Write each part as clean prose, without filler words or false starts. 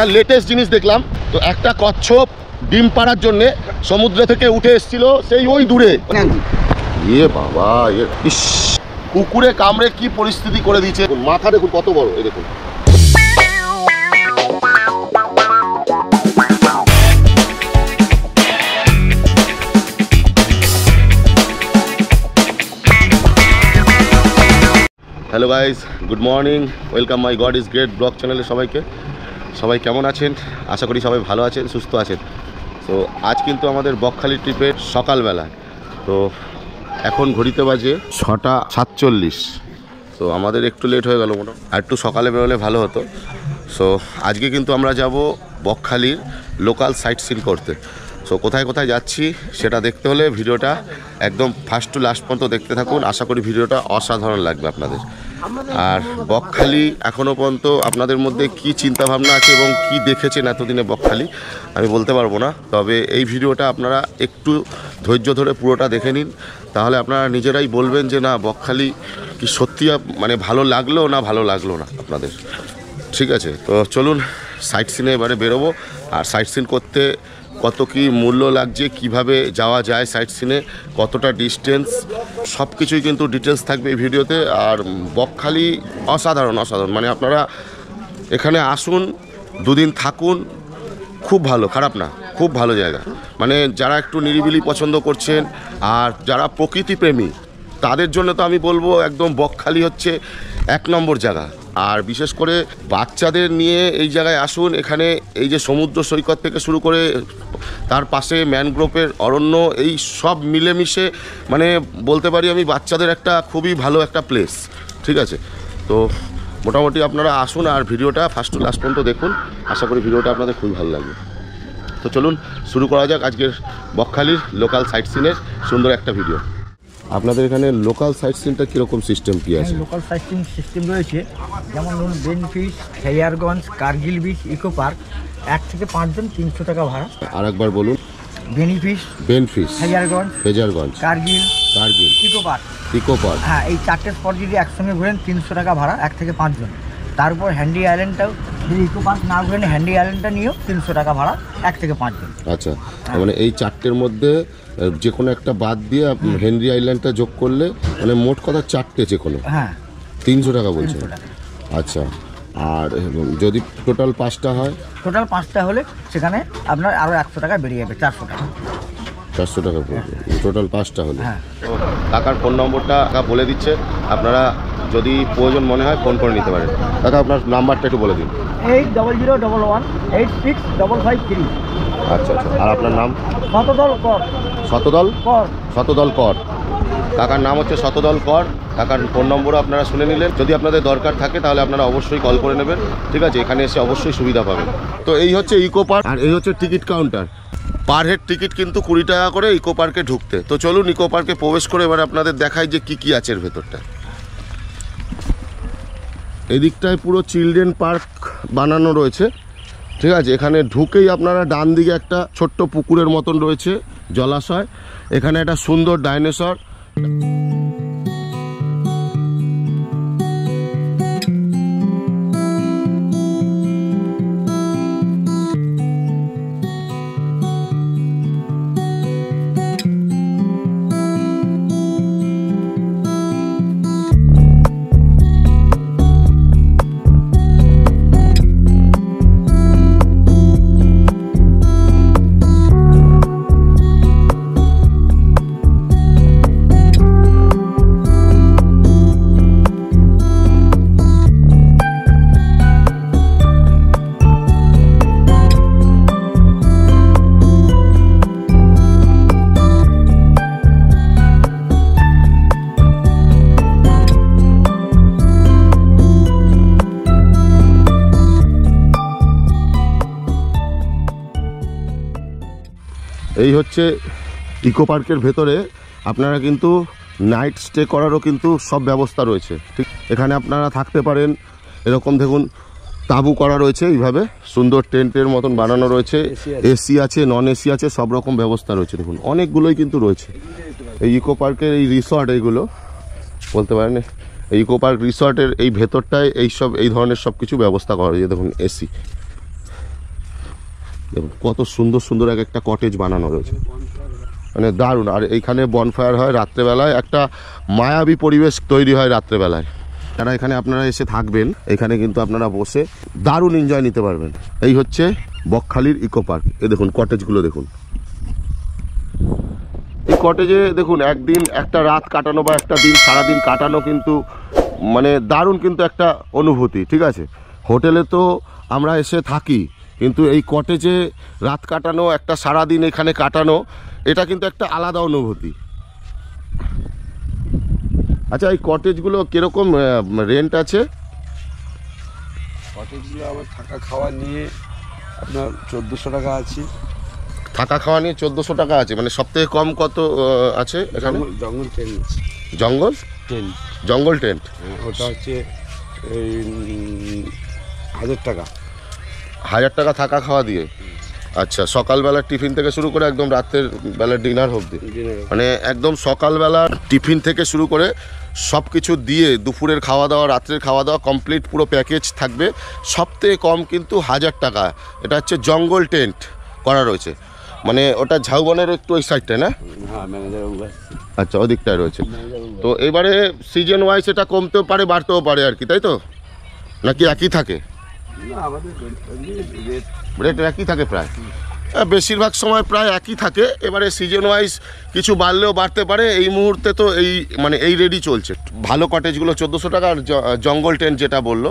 একটা লেটেস্ট জিনিস দেখলাম। তো একটা কচ্ছপ ডিম পাড়ার জন্যে সমুদ্র থেকে উঠে এসেছিল সেই ওই দূরে। ইয়ে বাবা, ইস, কুকুরে কামড়ে কি পরিস্থিতি করে দিয়েছে। মাথা দেখুন কত বড়, এই দেখুন। Hello guys, good morning, welcome my god is great blog চ্যানেলে সবাই কেমন আছেন? আশা করি সবাই ভালো আছেন, সুস্থ আছেন। তো আজ কিন্তু আমাদের বকখালি ট্রিপের সকালবেলা। তো এখন ঘড়িতে বাজে 6:47। তো আমাদের একটু লেট হয়ে গেল, মোটামুটি আর একটু সকালে বেরোলে ভালো হতো। সো আজকে কিন্তু আমরা যাব বকখালির লোকাল সাইট সিন করতে। সো কোথায় কোথায় যাচ্ছি সেটা দেখতে হলে ভিডিওটা একদম ফার্স্ট টু লাস্ট পর্যন্ত দেখতে থাকুন। আশা করি ভিডিওটা অসাধারণ লাগবে আপনাদের। আর বকখালি এখনও পর্যন্ত আপনাদের মধ্যে কি চিন্তাভাবনা আছে এবং কি দেখেছেন এতদিনে বকখালি আমি বলতে পারবো না। তবে এই ভিডিওটা আপনারা একটু ধৈর্য ধরে পুরোটা দেখে নিন, তাহলে আপনারা নিজেরাই বলবেন যে না বকখালি কি সত্যি মানে ভালো লাগলো না ভালো লাগলো না আপনাদের। ঠিক আছে, তো চলুন সাইট সিনে এবারে বেরোবো। আর সাইট সিন করতে কত কি মূল্য লাগছে, কিভাবে যাওয়া যায় সাইট সিনে, কতটা ডিস্টেন্স, সব কিছুই কিন্তু ডিটেলস থাকবে এই ভিডিওতে। আর বকখালি অসাধারণ, মানে আপনারা এখানে আসুন, দুদিন থাকুন, খুব ভালো, খারাপ না, খুব ভালো জায়গা। মানে যারা একটু নিরিবিলি পছন্দ করছেন আর যারা প্রকৃতিপ্রেমী তাদের জন্য তো আমি বলবো একদম বকখালি হচ্ছে 1 নম্বর জায়গা। আর বিশেষ করে বাচ্চাদের নিয়ে এই জায়গায় আসুন। এখানে এই যে সমুদ্র সৈকত থেকে শুরু করে তার পাশে ম্যানগ্রোভের অরণ্য, এই সব মিলেমিশে মানে বলতে পারি আমি বাচ্চাদের একটা খুবই ভালো একটা প্লেস। ঠিক আছে, তো মোটামুটি আপনারা আসুন আর ভিডিওটা ফার্স্ট টু লাস্ট পর্যন্ত দেখুন। আশা করি ভিডিওটা আপনাদের খুবই ভালো লাগবে। তো চলুন শুরু করা যাক আজকের বকখালির লোকাল সাইট সিনের সুন্দর একটা ভিডিও। আপনাদের এখানে লোকাল সাইট সিনটা কীরকম সিস্টেম কী আছে? লোকাল সাইট সিন সিস্টেম রয়েছে, যেমন ধরুন Benfish, Khayerganj, Kargil beach, eco park, 1 থেকে 5 জন 300 টাকা ভাড়া। আর একবার বলুন। Benfish, Khayerganj, Kargil, eco park. হ্যাঁ, এই 4টে স্পট যদি একসঙ্গে ঘুরেন 300 টাকা ভাড়া 1 থেকে 5 জন। তারপর হ্যান্ডি আইল্যান্ডটাও যদি ইকো পার্ক না ঘুরেন হ্যান্ডি আইল্যান্ডটা নিয়েও 300 টাকা ভাড়া 1 থেকে 5 জন। আচ্ছা, মানে এই 4টের মধ্যে যে কোনো একটা বাদ দিয়ে হেনরি আইল্যান্ডটা যোগ করলে মানে মোট কথা 4টে যে কোনো, হ্যাঁ 300 টাকা বলছেন। আচ্ছা, আর যদি টোটাল 5টা হয়? টোটাল 5টা হলে সেখানে আপনার আরও 100 টাকা বেরিয়ে যাবে, 400 টাকা। 400 টাকা পড়বে টোটাল 5টা হলে। হ্যাঁ, কাকার ফোন নম্বরটা কাকা বলে দিচ্ছে, আপনারা যদি প্রয়োজন মনে হয় ফোন করে নিতে পারেন। কাকা আপনার নাম্বারটা একটু বলে দিন। 8001165553। আচ্ছা, আর আপনার নাম? শতদল কর। কাকার নাম হচ্ছে শতদল কর। কাকার ফোন নম্বরও আপনারা শুনে নিলেন। যদি আপনাদের দরকার থাকে তাহলে আপনারা অবশ্যই কল করে নেবেন। ঠিক আছে, এখানে এসে অবশ্যই সুবিধা পাবেন। তো এই হচ্ছে ইকো পার্ক আর এই হচ্ছে ticket counter. Per head ticket কিন্তু 20 টাকা করে ইকো পার্কে ঢুকতে। তো চলুন ইকো পার্কে প্রবেশ করে এবার আপনাদের দেখাই যে কি আছে এর ভেতরটা। এদিকটায় পুরো চিলড্রেন পার্ক বানানো রয়েছে। ঠিক আছে, এখানে ঢুকেই আপনারা ডান দিকে একটা ছোট্ট পুকুরের মতন রয়েছে, জলাশয়। এখানে একটা সুন্দর ডাইনোসর। এই হচ্ছে ইকো পার্কের ভেতরে আপনারা কিন্তু নাইট স্টে করারও কিন্তু সব ব্যবস্থা রয়েছে। ঠিক, এখানে আপনারা থাকতে পারেন। এরকম দেখুন তাঁবু করা রয়েছে, এইভাবে সুন্দর টেন্টের মতন বানানো রয়েছে। এসি আছে, নন এসি আছে, সব রকম ব্যবস্থা রয়েছে। দেখুন অনেকগুলোই কিন্তু রয়েছে এই ইকো পার্কের এই রিসর্ট। এইগুলো বলতে পারেন এই ইকো পার্ক রিসর্টের এই ভেতরটায় এই ধরনের সব কিছু ব্যবস্থা করা হয়েছে। দেখুন এসি, দেখুন কত সুন্দর সুন্দর এক একটা কটেজ বানানো রয়েছে, মানে দারুণ। আর এইখানে বনফায়ার হয় রাত্রেবেলায়, একটা মায়াবী পরিবেশ তৈরি হয় রাত্রেবেলায়। যারা এখানে আপনারা এসে থাকবেন, এখানে কিন্তু আপনারা বসে দারুণ এনজয় নিতে পারবেন। এই হচ্ছে বকখালির ইকো পার্ক। এই দেখুন কটেজগুলো দেখুন, এই কটেজে দেখুন একদিন একটা রাত কাটানো বা একটা দিন সারাদিন কাটানো কিন্তু মানে দারুণ কিন্তু একটা অনুভূতি। ঠিক আছে, হোটেলে তো আমরা এসে থাকি, কিন্তু এই কটেজে রাত কাটানো, একটা সারাদিন এখানে কাটানো, এটা কিন্তু একটা আলাদা অনুভূতি। আচ্ছা, এই কটেজগুলো কিরকম রেন্ট আছে? কটেজগুলো আমার থাকা খাওয়া নিয়ে আপনার 1400 টাকা আছে। থাকা খাওয়া নিয়ে 1400 টাকা আছে, মানে সব থেকে কম কত আছে এখানে? জঙ্গল টেন্ট। জঙ্গল টেন্ট, জঙ্গল টেন্ট, ওটা হচ্ছে এই 1000 টাকা। 1000 টাকা থাকা খাওয়া দিয়ে? আচ্ছা, সকালবেলার টিফিন থেকে শুরু করে একদম রাতের বেলার ডিনার অবধি, মানে একদম সকালবেলার টিফিন থেকে শুরু করে সব কিছু দিয়ে দুপুরের খাওয়া দাওয়া, রাত্রের খাওয়া দাওয়া কমপ্লিট পুরো প্যাকেজ থাকবে। সবথেকে কম কিন্তু 1000 টাকা। এটা হচ্ছে জঙ্গল টেন্ট করা রয়েছে, মানে ওটা ঝাউবনের একটু ওই সাইডটায় না? হ্যাঁ, ম্যানেজার। আচ্ছা, ওদিকটায় রয়েছে। তো এবারে সিজন ওয়াইজ এটা কমতেও পারে বাড়তেও পারে আর কি, তাই তো? নাকি একই থাকে? না, আমাদের রেট একই থাকে প্রায়, বেশিরভাগ সময় প্রায় একই থাকে। এবারে সিজন ওয়াইজ কিছু বাড়লেও বাড়তে পারে। এই মুহূর্তে তো এই মানে এই রেডি চলছে। ভালো কটেজগুলো 1400 টাকা, আর জঙ্গল টেন্ট যেটা বললো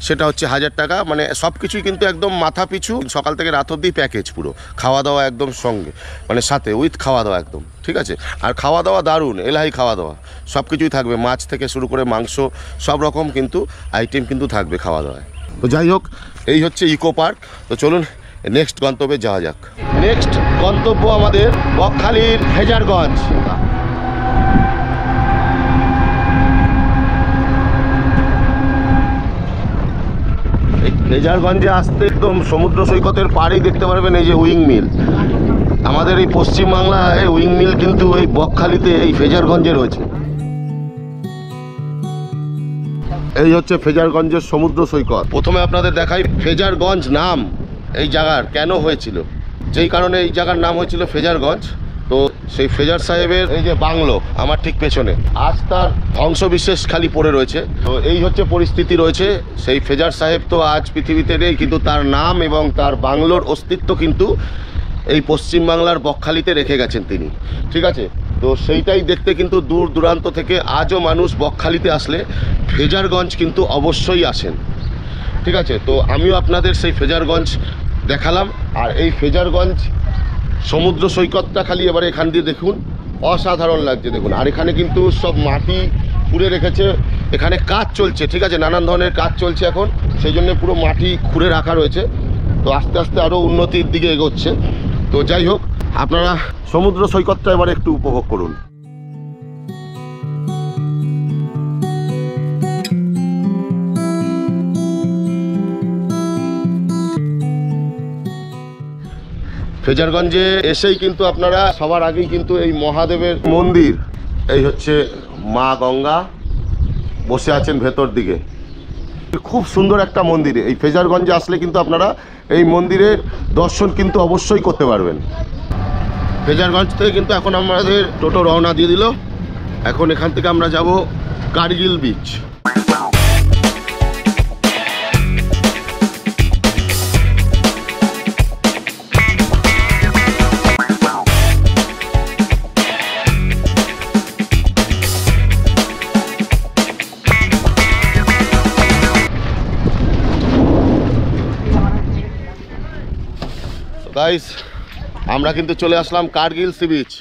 সেটা হচ্ছে 1000 টাকা। মানে সব কিছুই কিন্তু একদম মাথা পিছু সকাল থেকে রাত অবধি প্যাকেজ, পুরো খাওয়া দাওয়া একদম সঙ্গে, মানে সাথে উইথ খাওয়া দাওয়া একদম। ঠিক আছে, আর খাওয়া দাওয়া দারুণ, এলাহি খাওয়া দাওয়া সব কিছুই থাকবে, মাছ থেকে শুরু করে মাংস সব রকম কিন্তু আইটেম কিন্তু থাকবে খাওয়া দাওয়ায়। তো যাই হোক, এই হচ্ছে ইকো পার্ক। তো চলুন নেক্সট গন্তব্যে যাওয়া যাক। নেক্সট গন্তব্য আমাদের বকখালির ফেজারগঞ্জ। এই ফেজারগঞ্জে আসতে একদম সমুদ্র সৈকতের পাড়েই দেখতে পারবেন এই যে উইং মিল। আমাদের এই পশ্চিমবাংলায় উইং মিল কিন্তু এই বকখালিতে এই ফেজারগঞ্জে রয়েছে। এই হচ্ছে ফেজারগঞ্জের সমুদ্র সৈকত। প্রথমে আপনাদের দেখাই ফেজারগঞ্জ নাম এই জায়গার কেন হয়েছিল, যেই কারণে এই জায়গার নাম হয়েছিল ফেজারগঞ্জ। তো সেই ফেজার সাহেবের এই যে বাংলো আমার ঠিক পেছনে, আজ তার ধ্বংসবিশেষ খালি পড়ে রয়েছে। তো এই হচ্ছে পরিস্থিতি রয়েছে। সেই ফেজার সাহেব তো আজ পৃথিবীতে নেই, কিন্তু তার নাম এবং তার বাংলোর অস্তিত্ব কিন্তু এই পশ্চিমবাংলার বকখালিতে রেখে গেছেন তিনি। ঠিক আছে, তো সেইটাই দেখতে কিন্তু দূর দূরান্ত থেকে আজও মানুষ বকখালিতে আসলে ফেজারগঞ্জ কিন্তু অবশ্যই আসেন। ঠিক আছে, তো আমিও আপনাদের সেই ফেজারগঞ্জ দেখালাম। আর এই ফেজারগঞ্জ সমুদ্র সৈকতটা খালি এবারে এখান দিয়ে দেখুন, অসাধারণ লাগছে দেখুন। আর এখানে কিন্তু সব মাটি খুঁড়ে রেখেছে, এখানে কাজ চলছে। ঠিক আছে, নানান ধরনের কাজ চলছে এখন, সেই জন্য পুরো মাটি খুঁড়ে রাখা রয়েছে। তো আস্তে আস্তে আরও উন্নতির দিকে এগোচ্ছে। তো যাই হোক, আপনারা সমুদ্র সৈকতটা এবারে একটু উপভোগ করুন। ফেজারগঞ্জে এসেই কিন্তু আপনারা সবার আগেই কিন্তু এই মহাদেবের মন্দির, এই হচ্ছে মা গঙ্গা বসে আছেন ভেতর দিকে। খুব সুন্দর একটা মন্দির। এই ফেজারগঞ্জে আসলে কিন্তু আপনারা এই মন্দিরের দর্শন কিন্তু অবশ্যই করতে পারবেন। ফেজারগঞ্জ থেকে কিন্তু এখন আমাদের টোটো রওনা দিয়ে দিল। এখন এখান থেকে আমরা যাব কার্গিল বিচ। গাইস, আমরা কিন্তু চলে আসলাম কার্গিল সি বিচ।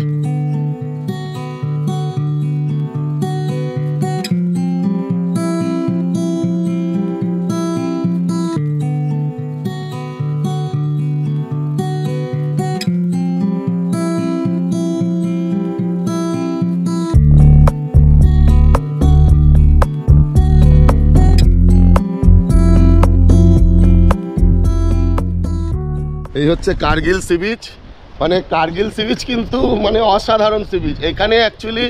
এই হচ্ছে কার্গিল সি বিচ। মানে কার্গিল সি বিচ কিন্তু মানে অসাধারণ সি বিচ। এখানে অ্যাকচুয়ালি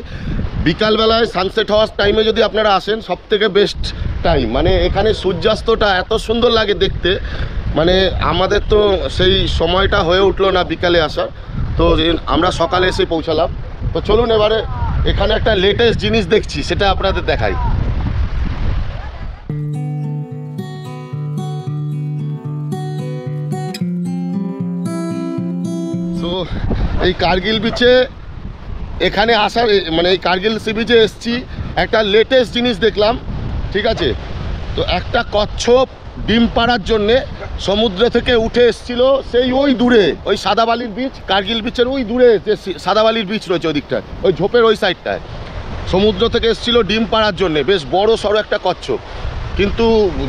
বিকালবেলায় সানসেট হওয়ার টাইমে যদি আপনারা আসেন, সব থেকে বেস্ট টাইম, মানে এখানে সূর্যাস্তটা এত সুন্দর লাগে দেখতে, মানে আমাদের তো সেই সময়টা হয়ে উঠলো না বিকালে আসার, তো আমরা সকালে এসে পৌঁছালাম। তো চলুন এবারে এখানে একটা লেটেস্ট জিনিস দেখছি, সেটা আপনাদের দেখাই। তো এই কার্গিল বিচে এখানে আসার মানে এই কার্গিল সি বিচে এসছি, একটা লেটেস্ট জিনিস দেখলাম, ঠিক আছে। তো একটা কচ্ছপ ডিম পাড়ার জন্যে সমুদ্র থেকে উঠে এসছিল সেই ওই দূরে, ওই সাদাবালির বিচ, কার্গিল বিচের ওই দূরে যে সাদাবালির বিচ রয়েছে ওই দিকটায়, ওই ঝোপের ওই সাইডটায় সমুদ্র থেকে এসছিল ডিম পাড়ার জন্যে, বেশ বড় সড়ো একটা কচ্ছপ। কিন্তু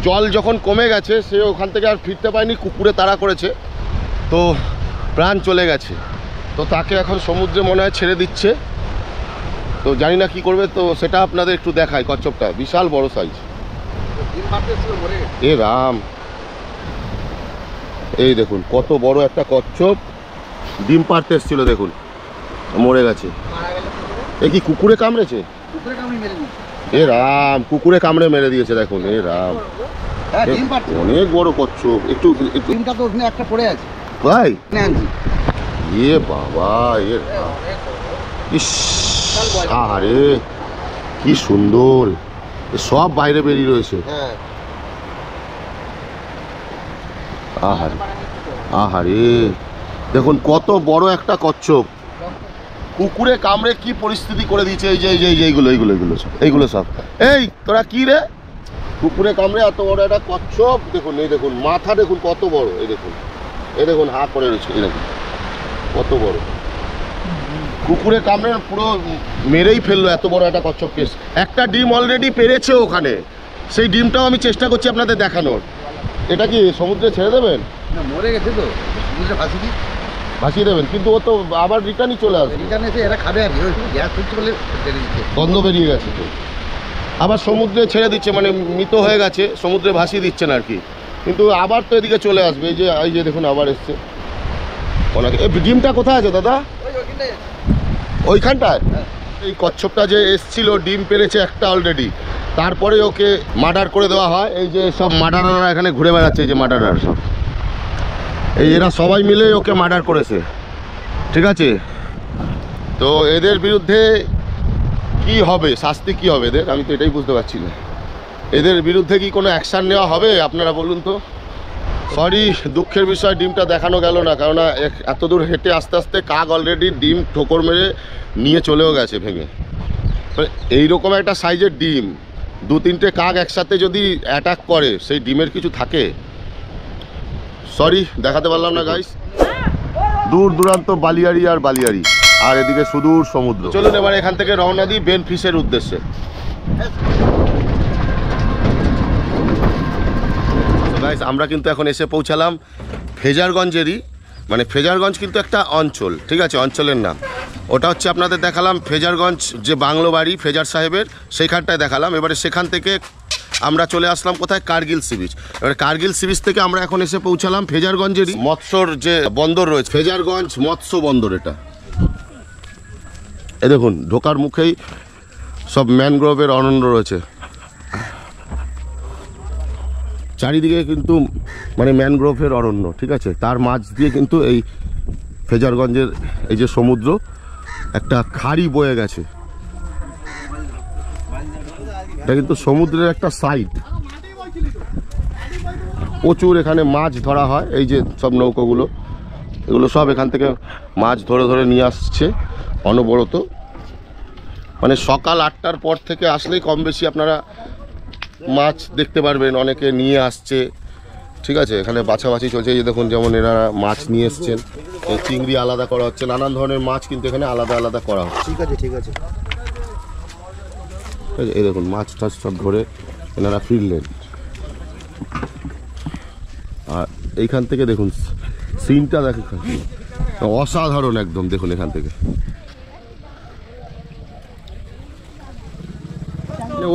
জল যখন কমে গেছে সে ওখান থেকে আর ফিরতে পায়নি, কুকুরে তাড়া করেছে, তো প্রাণ চলে গেছে। তো তাকে এখন সমুদ্রে মনে হয় ছেড়ে দিচ্ছে, তো জানি না কি করবে, তো সেটা আপনাদের একটু দেখাই। কচ্ছপটা বিশাল বড় সাইজ। এ রাম, এই দেখুন কত বড় একটা কচ্ছপ ডিম পাড়তে এসেছিল, দেখুন মরে গেছে। এ কি কুকুরে কামড়েছে? এ রাম, কুকুরে কামড়ে মেরে দিয়েছে, দেখুন। এ রাম, অনেক বড় কচ্ছপ। একটু একটা পড়ে আছে ভাই, এ বাবা, এ ইস, আরে কি সুন্দর, সব বাইরে বেরিয়ে রয়েছে। আহারে আহারে, দেখুন কত বড় একটা কচ্ছপ, কুকুরে কামড়ে কি পরিস্থিতি করে দিয়েছে। এই যে এই যে এইগুলো এইগুলো এইগুলো সব, এইগুলো সব। এই তোরা কি রে, কুকুরে কামড়ে এত বড় একটা কচ্ছপ, দেখুন। এই দেখুন মাথা, দেখুন কত বড়, এই দেখুন, এই দেখুন হা করে রয়েছে, এই দেখুন কত বড়। কুকুরে কামড়ে পুরো মেরেই ফেললো এত বড় একটা কচ্ছপ কেস। একটা ডিম অলরেডি পেরেছে ওখানে, সেই ডিমটাও আমি চেষ্টা করছি আপনাদের দেখানোর। এটা কি সমুদ্রে ছেড়ে দেবেন? না, মরে গেছে তো, সমুদ্রে ভাসিয়ে দেবেন, কিন্তু ও তো আবার রিটার্নই চলে আসবে। রিটার্ন এসে এরা খাবে আর গ্যাস হচ্ছে বলে গন্ধ বেরিয়ে গেছে তো, আবার সমুদ্রে ছেড়ে দিচ্ছে, মানে মৃত হয়ে গেছে, সমুদ্রে ভাসিয়ে দিচ্ছেন আর কি, কিন্তু আবার তো এদিকে চলে আসবে। এই যে দেখুন আবার এসছে ওনাকে। এই ডিমটা কোথায় আছে দাদা? ওইখানটায়। এই কচ্ছপটা যে এসছিল ডিম পেরেছে একটা অলরেডি, তারপরে ওকে মার্ডার করে দেওয়া হয়। এই যে সব মার্ডাররা এখানে ঘুরে বেড়াচ্ছে, এই যে মার্ডাররা সব, এই এরা সবাই মিলে ওকে মার্ডার করেছে, ঠিক আছে। তো এদের বিরুদ্ধে কি হবে, শাস্তি কি হবে এদের, আমি তো এটাই বুঝতে পারছি না। এদের বিরুদ্ধে কি কোনো অ্যাকশান নেওয়া হবে আপনারা বলুন তো। সরি, দুঃখের বিষয় ডিমটা দেখানো গেল না, কারণ এত দূর হেঁটে আস্তে আস্তে কাক অলরেডি ডিম ঠোকর মেরে নিয়ে চলেও গেছে ভেঙে। এইরকম একটা সাইজের ডিম, 2-3টে কাক একসাথে যদি অ্যাটাক করে, সেই ডিমের কিছু থাকে? সরি, দেখাতে পারলাম না গাইস। দূর দূরান্ত বালিয়াড়ি আর বালিয়াড়ি, আর এদিকে সুদূর সমুদ্র। চলুন এবার এখান থেকে রওনা দিই বেন ফিশের উদ্দেশ্যে। গাইস, আমরা কিন্তু এখন এসে পৌঁছালাম ফেজারগঞ্জেরই, মানে ফেজারগঞ্জ কিন্তু একটা অঞ্চল, ঠিক আছে, অঞ্চলের নাম। ওটা হচ্ছে আপনাদের দেখালাম ফেজারগঞ্জ, যে বাংলো বাড়ি ফেজার সাহেবের, সেইখানটায় দেখালাম। এবারে সেখান থেকে আমরা চলে আসলাম কোথায়, কার্গিল সি বিচ। এবারে কার্গিল সি বিচ থেকে আমরা এখন এসে পৌঁছালাম ফেজারগঞ্জেরই মৎস্যর যে বন্দর রয়েছে, ফেজারগঞ্জ মৎস্য বন্দর। এটা এ দেখুন, ঢোকার মুখেই সব ম্যানগ্রোভের অরণ্য রয়েছে চারিদিকে, কিন্তু মানে ম্যানগ্রোভের অরণ্য, ঠিক আছে। তার মাঝ দিয়ে কিন্তু এই ফেজারগঞ্জের এই যে সমুদ্র, একটা খাড়ি বয়ে গেছে, এটা কিন্তু সমুদ্রের একটা সাইড। প্রচুর এখানে মাছ ধরা হয়, এই যে সব নৌকোগুলো, এগুলো সব এখান থেকে মাছ ধরে ধরে নিয়ে আসছে অনবরত। মানে সকাল 8টার পর থেকে আসলেই কম বেশি আপনারা মাছ দেখতে পারবেন, অনেকে নিয়ে আসছে, ঠিক আছে। এখানে বাছাবাছি চলছে, এই যে দেখুন, যেমন এরা মাছ নিয়ে এসছেন, চিংড়ি আলাদা করা হচ্ছে, নানান ধরনের মাছ কিন্তু এখানে আলাদা আলাদা করা হচ্ছে, ঠিক আছে ঠিক আছে। এই দেখুন মাছ টাছ সব ধরে এনারা ফিরলেন। আর এইখান থেকে দেখুন সিনটা দেখুন, অসাধারণ একদম, দেখুন এখান থেকে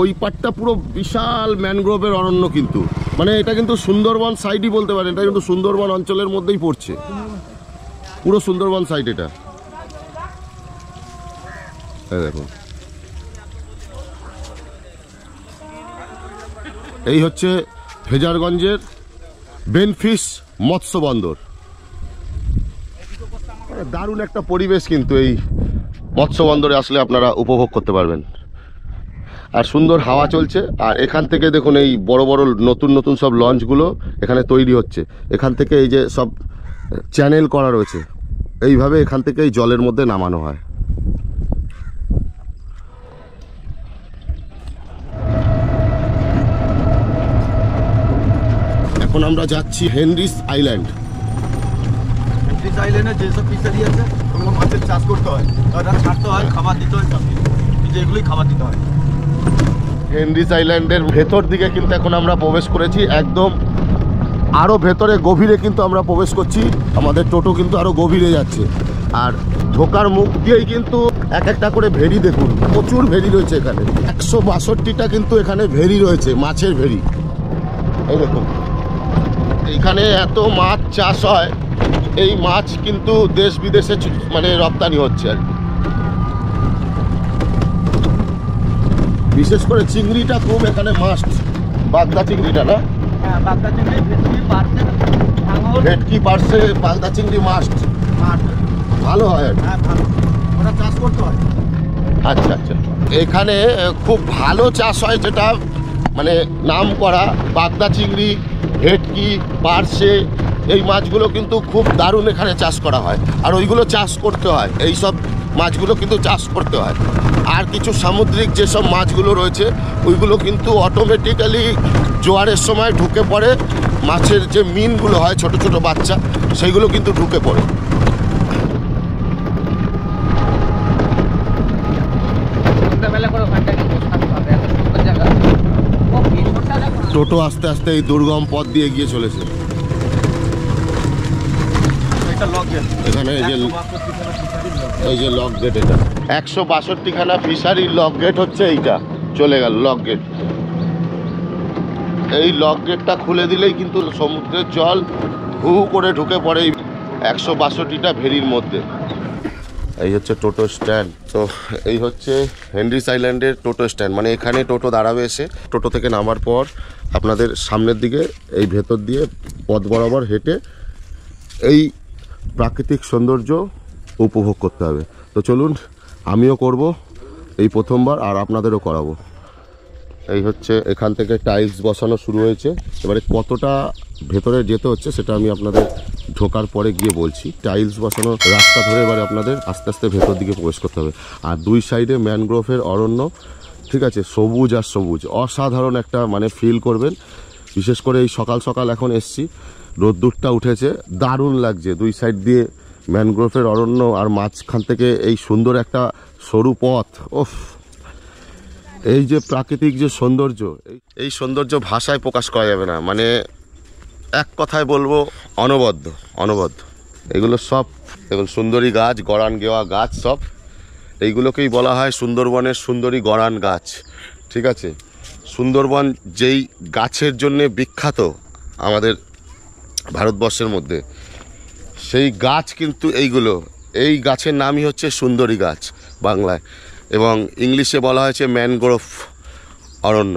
ওই পাটটা পুরো বিশাল ম্যানগ্রোভের অরণ্য, কিন্তু মানে এটা কিন্তু সুন্দরবন সাইডই বলতে পারেন, এটা কিন্তু সুন্দরবন অঞ্চলের মধ্যেই পড়ছে, পুরো সুন্দরবন সাইড এটা। দেখুন এই হচ্ছে ফেজারগঞ্জের বেনফিশ মৎস্য বন্দর। দারুণ একটা পরিবেশ কিন্তু এই মৎস্য বন্দরে আসলে আপনারা উপভোগ করতে পারবেন। আর সুন্দর হাওয়া চলছে। আর এখান থেকে দেখুন এই বড় বড় নতুন নতুন সব লঞ্চগুলো এখানে তৈরি হচ্ছে। এখান থেকে এই যে সব চ্যানেল করা রয়েছে, এইভাবে এখান থেকে এই জলের মধ্যে নামানো হয়। এখন আমরা যাচ্ছি হেনরিস আইল্যান্ড। হেনরিস আইল্যান্ডে যেসব ফিশারি আছে ওগুলো মাছের চাষ করতে হয়, ওটা ছাড়তে হয়, খাবার দিতে হয়, সব কিছু এগুলোই খাবার দিতে হয়। হেনরিস আইল্যান্ডের ভেতর দিকে কিন্তু এখন আমরা প্রবেশ করেছি, একদম আরও ভেতরে গভীরে কিন্তু আমরা প্রবেশ করছি। আমাদের টোটো কিন্তু আরও গভীরে যাচ্ছে। আর ঢোকার মুখ দিয়েই কিন্তু এক একটা করে ভেরি দেখুন, প্রচুর ভেরি রয়েছে এখানে। 162টা কিন্তু এখানে ভেরি রয়েছে, মাছের ভেরি। এই দেখুন, এখানে এত মাছ চাষ হয়, এই মাছ কিন্তু দেশ বিদেশে মানে রপ্তানি হচ্ছে আর কি। বিশেষ করে চিংড়িটা খুব এখানে মাস্ট, বাগদা চিংড়িটা না, হ্যাঁ বাগদা চিংড়ি, ভেটকি, পার্সে, ভাঙর, ভেটকি পার্সে বাগদা চিংড়ি মাস্ট, ভালো হয় আর কি। হ্যাঁ ভালো, ওটা চাষ করতে হয়। আচ্ছা আচ্ছা, এখানে খুব ভালো চাষ হয়, যেটা মানে নাম করা বাগদা চিংড়ি, ভেটকি, পার্সে, এই মাছগুলো কিন্তু খুব দারুণ এখানে চাষ করা হয়। আর ওইগুলো চাষ করতে হয়, এই সব মাছগুলো কিন্তু চাষ করতে হয়। আর কিছু সামুদ্রিক যেসব মাছগুলো রয়েছে ওইগুলো কিন্তু অটোমেটিক্যালি জোয়ারের সময় ঢুকে পড়ে, মাছের যে মিনগুলো হয় ছোট ছোট বাচ্চা, সেইগুলো কিন্তু ঢুকে পড়ে। টোটো আস্তে আস্তে এই দুর্গম পথ দিয়ে এগিয়ে চলেছে। এখানে এই যে লক গেট, এটা 162খানা ফিশারির লক গেট হচ্ছে এইটা, চলে গেল লক গেট। এই লক গেটটা খুলে দিলেই কিন্তু সমুদ্রের জল হু করে ঢুকে পড়ে এই 162টা ভেরির মধ্যে। এই হচ্ছে টোটো স্ট্যান্ড। তো এই হচ্ছে হেনরিস আইল্যান্ডের টোটো স্ট্যান্ড, মানে এখানে টোটো দাঁড়াবে। এসে টোটো থেকে নামার পর আপনাদের সামনের দিকে এই ভেতর দিয়ে পথ বরাবর হেঁটে এই প্রাকৃতিক সৌন্দর্য উপভোগ করতে হবে। তো চলুন, আমিও করব এই প্রথমবার, আর আপনাদেরও করাবো। এই হচ্ছে এখান থেকে টাইলস বসানো শুরু হয়েছে। এবারে কতটা ভেতরে যেতে হচ্ছে সেটা আমি আপনাদের ঢোকার পরে গিয়ে বলছি। টাইলস বসানো রাস্তা ধরে এবারে আপনাদের আস্তে আস্তে ভেতর দিকে প্রবেশ করতে হবে। আর দুই সাইডে ম্যানগ্রোভের অরণ্য, ঠিক আছে, সবুজ আর সবুজ, অসাধারণ একটা মানে ফিল করবেন। বিশেষ করে এই সকাল সকাল এখন এসছি, রোদ্দুরটা উঠেছে, দারুণ লাগছে। দুই সাইড দিয়ে ম্যানগ্রোভের অরণ্য, আর মাঝখান থেকে এই সুন্দর একটা সরু পথ। ওফ, এই যে প্রাকৃতিক যে সৌন্দর্য, এই সৌন্দর্য ভাষায় প্রকাশ করা যাবে না। মানে এক কথায় বলবো অনবদ্য, অনবদ্য। এগুলো সব দেখুন সুন্দরী গাছ, গড়ান গেওয়া গাছ, সব এইগুলোকেই বলা হয় সুন্দরবনের সুন্দরী গড়ান গাছ। ঠিক আছে, সুন্দরবন যেই গাছের জন্যে বিখ্যাত আমাদের ভারতবর্ষের মধ্যে, সেই গাছ কিন্তু এইগুলো। এই গাছের নামই হচ্ছে সুন্দরী গাছ বাংলায়, এবং ইংলিশে বলা হয়েছে ম্যানগ্রোভ অরণ্য।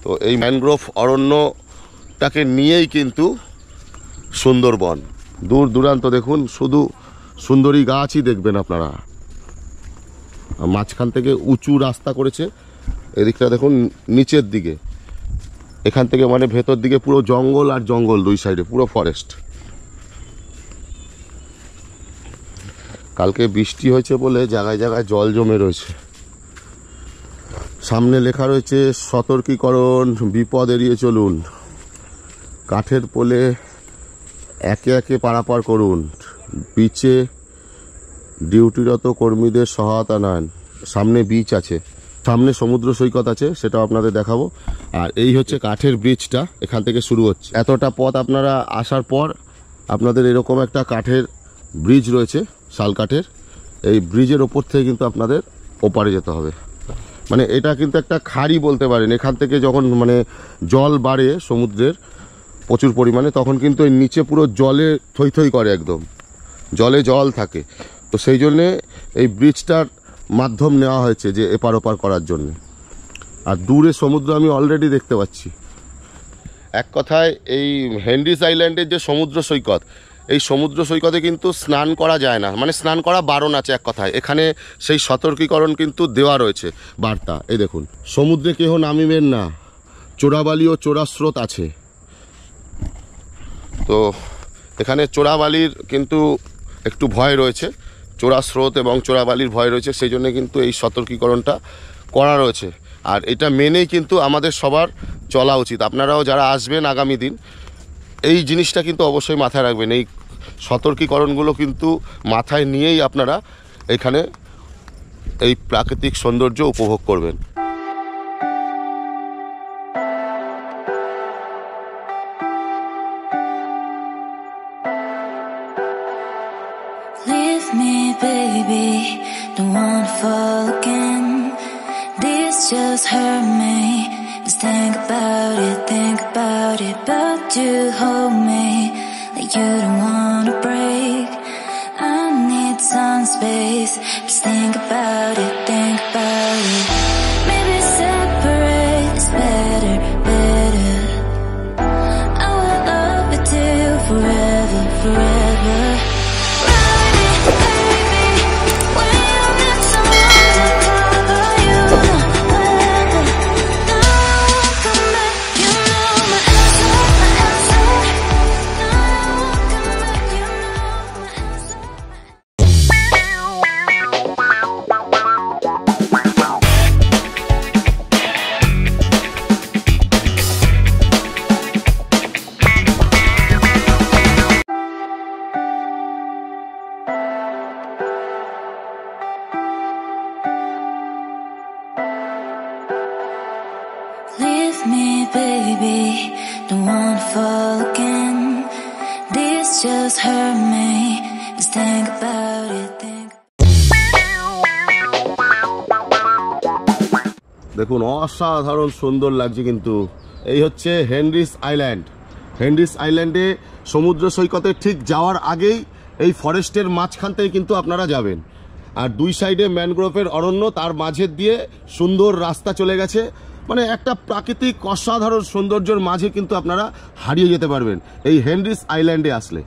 তো এই ম্যানগ্রোভ অরণ্যটাকে নিয়েই কিন্তু সুন্দরবন। দূর দূরান্ত দেখুন শুধু সুন্দরী গাছই দেখবেন আপনারা। মাঝখান থেকে উঁচু রাস্তা করেছে, এদিকটা দেখুন নিচের দিকে, এখান থেকে মানে ভেতর দিকে পুরো জঙ্গল আর জঙ্গল, দুই সাইডে পুরো ফরেস্ট। কালকে বৃষ্টি হয়েছে বলে জায়গায় জায়গায় জল জমে রয়েছে। সামনে লেখা রয়েছে সতর্কীকরণ, বিপদ এড়িয়ে চলুন, কাঠের পোলে একে একে পারাপার করুন, বিচে ডিউটিরত কর্মীদের সহায়তা নেন। সামনে বিচ আছে, সামনে সমুদ্র সৈকত আছে, সেটাও আপনাদের দেখাবো। আর এই হচ্ছে কাঠের ব্রিজটা, এখান থেকে শুরু হচ্ছে। এতটা পথ আপনারা আসার পর আপনাদের এরকম একটা কাঠের ব্রিজ রয়েছে, শাল কাঠের। এই ব্রিজের ওপর থেকে কিন্তু আপনাদের ওপারে যেতে হবে। মানে এটা কিন্তু একটা খাড়ি বলতে পারেন। এখান থেকে যখন মানে জল বাড়ে সমুদ্রের প্রচুর পরিমাণে, তখন কিন্তু এই নিচে পুরো জলে থই থই করে, একদম জলে জল থাকে। তো সেই জন্যে এই ব্রিজটার মাধ্যম নেওয়া হয়েছে যে এপার ওপার করার জন্য। আর দূরে সমুদ্র আমি অলরেডি দেখতে পাচ্ছি, এক কথায় এই হেনরিস আইল্যান্ডের যে সমুদ্র সৈকত, এই সমুদ্র সৈকতে কিন্তু স্নান করা যায় না, মানে স্নান করা বারণ আছে এক কথায়। এখানে সেই সতর্কীকরণ কিন্তু দেওয়া রয়েছে বার্তা। এই দেখুন, সমুদ্রে কেহ নামিবেন না, চোরাবালি ও চোরাস্রোত আছে। তো এখানে চোরাবালির কিন্তু একটু ভয় রয়েছে, চোরাস্রোত এবং চোরাবালির ভয় রয়েছে, সেই জন্য কিন্তু এই সতর্কীকরণটা করা রয়েছে। আর এটা মেনেই কিন্তু আমাদের সবার চলা উচিত। আপনারাও যারা আসবেন আগামী দিন, এই জিনিসটা কিন্তু অবশ্যই মাথায় রাখবেন। এই সতর্কীকরণগুলো কিন্তু মাথায় নিয়েই আপনারা এখানে এই প্রাকৃতিক সৌন্দর্য উপভোগ করবেন। Leave me, baby, don't wanna fall again. This just hurt me. Just think about it, but you hold me like you don't wanna break. I need some space. Just think about it, Maybe separate is better. I will love you till forever. Leave me, baby, don't wanna fall again. This just hurt me. Just think about it, দেখুন, অসাধারণ সুন্দর লাগছে কিন্তু। এই হচ্ছে Henry's island. Henry's আইল্যান্ডে সমুদ্র সৈকতে ঠিক যাওয়ার আগেই এই ফরেস্টের মাঝখানতেই কিন্তু আপনারা যাবেন। আর দুই সাইডে ম্যানগ্রোভের অরণ্য, তার মাঝের দিয়ে সুন্দর রাস্তা চলে গেছে। মানে একটা প্রাকৃতিক অসাধারণ সৌন্দর্যের মাঝে কিন্তু আপনারা হারিয়ে যেতে পারবেন এই হেনরিস আইল্যান্ডে আসলে।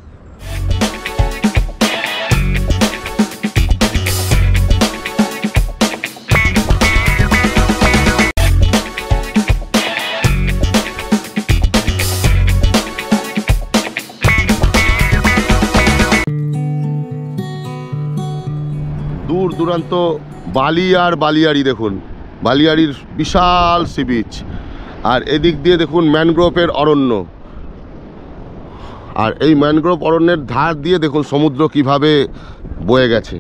দূর দূরান্ত বালি আর বালিয়াড়ি, দেখুন বালিয়াড়ির বিশাল সি বিচ, আর এদিক দিয়ে দেখুন ম্যানগ্রোভের অরণ্য। আর এই ম্যানগ্রোভ অরণ্যের ধার দিয়ে দেখুন সমুদ্র কিভাবে বয়ে গেছে।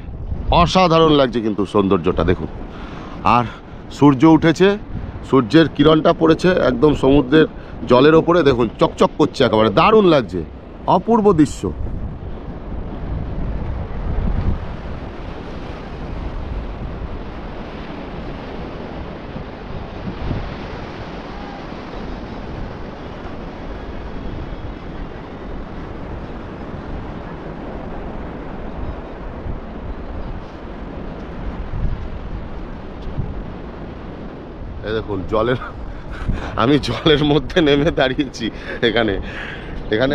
অসাধারণ লাগছে কিন্তু সৌন্দর্যটা দেখুন। আর সূর্য উঠেছে, সূর্যের কিরণটা পড়েছে একদম সমুদ্রের জলের ওপরে, দেখুন চকচক করছে, একেবারে দারুণ লাগছে, অপূর্ব দৃশ্য। এই দেখুন আমি জলের মধ্যে নেমে দাঁড়িয়েছি। এখানে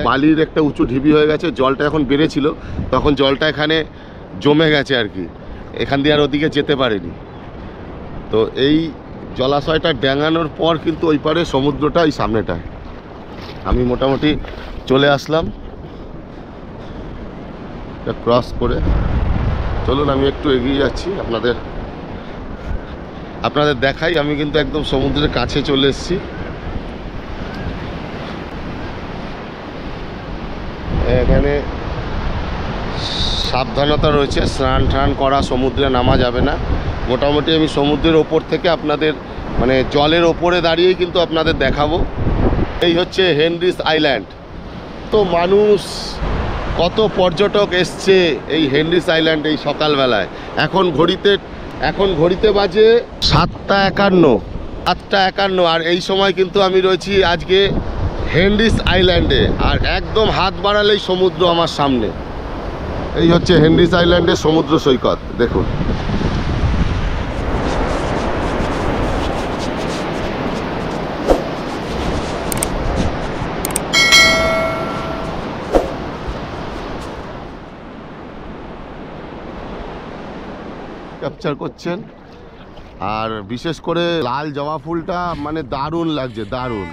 বালির একটা উঁচু ঢিবি হয়ে গেছে, জলটা এখন বেড়েছিল, তখন জলটা এখানে জমে গেছে আর কি, এখান দিয়ে আর ওদিকে যেতে পারেনি। তো এই জলাশয়টা ড্যাঙানোর পর কিন্তু ওই পারে সমুদ্রটা এই সামনেটায়। আমি মোটামুটি চলে আসলাম ক্রস করে। চলুন আমি একটু এগিয়ে যাচ্ছি, আপনাদের দেখাই। আমি কিন্তু একদম সমুদ্রের কাছে চলে এসেছি। এখানে সাবধানতা রয়েছে, স্নান টান করা, সমুদ্রে নামা যাবে না। মোটামুটি আমি সমুদ্রের ওপর থেকে আপনাদের মানে জলের ওপরে দাঁড়িয়েই কিন্তু আপনাদের দেখাবো। এই হচ্ছে হেনরিস আইল্যান্ড। তো মানুষ, কত পর্যটক এসছে এই হেনরিস আইল্যান্ড এই সকালবেলায়। এখন ঘড়িতে বাজে 7:51। আর এই সময় কিন্তু আমি রয়েছি আজকে হেনরিস আইল্যান্ডে, আর একদম হাত বাড়ালেই সমুদ্র আমার সামনে। এই হচ্ছে হেনরিস আইল্যান্ডের সমুদ্র সৈকত, দেখুন। ক্যাপচার করছেন। আর বিশেষ করে লাল জবা ফুলটা মানে দারুণ লাগছে, দারুণ।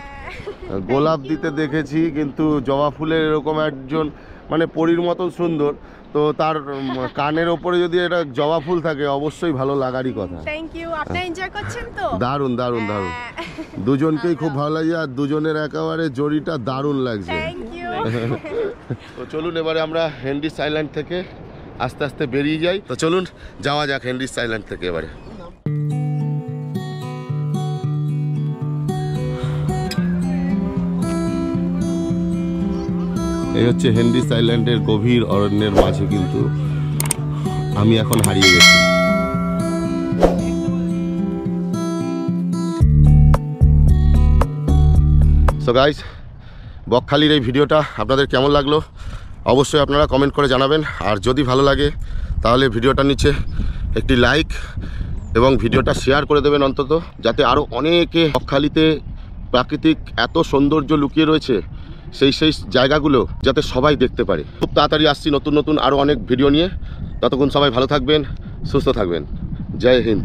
গোলাপ দিতে দেখেছি, কিন্তু জবা ফুলের এরকম একজন মানে পরীর মতন সুন্দর, তো তার কানের ওপরে যদি এটা জবা ফুল থাকে অবশ্যই ভালো লাগারই কথা। Thank you. আপনি এনজয় করছেন তো? দারুণ দারুণ দারুণ, দুজনকেই খুব ভালো লাগছে, আর দুজনের একেবারে জড়িটা দারুণ লাগছে। Thank you. তো চলুন এবারে আমরা হেনরিস আইল্যান্ড থেকে আস্তে আস্তে বেরিয়ে যাই। তো চলুন যাওয়া যাক হেনরিস আইল্যান্ড থেকে এবারে। এই হচ্ছে হেনরিস আইল্যান্ডের গভীর অরণ্যের মাঝে কিন্তু আমি এখন হারিয়ে গেছি। সো গাইস, বকখালির এই ভিডিওটা আপনাদের কেমন লাগলো অবশ্যই আপনারা কমেন্ট করে জানাবেন। আর যদি ভালো লাগে তাহলে ভিডিওটার নিচে একটি লাইক এবং ভিডিওটা শেয়ার করে দেবেন অন্তত, যাতে আরও অনেকে বকখালিতে প্রাকৃতিক এত সৌন্দর্য লুকিয়ে রয়েছে সেই জায়গাগুলো যাতে সবাই দেখতে পারে। খুব তাড়াতাড়ি আসছি নতুন নতুন আরও অনেক ভিডিও নিয়ে। ততক্ষণ সবাই ভালো থাকবেন, সুস্থ থাকবেন। জয় হিন্দ।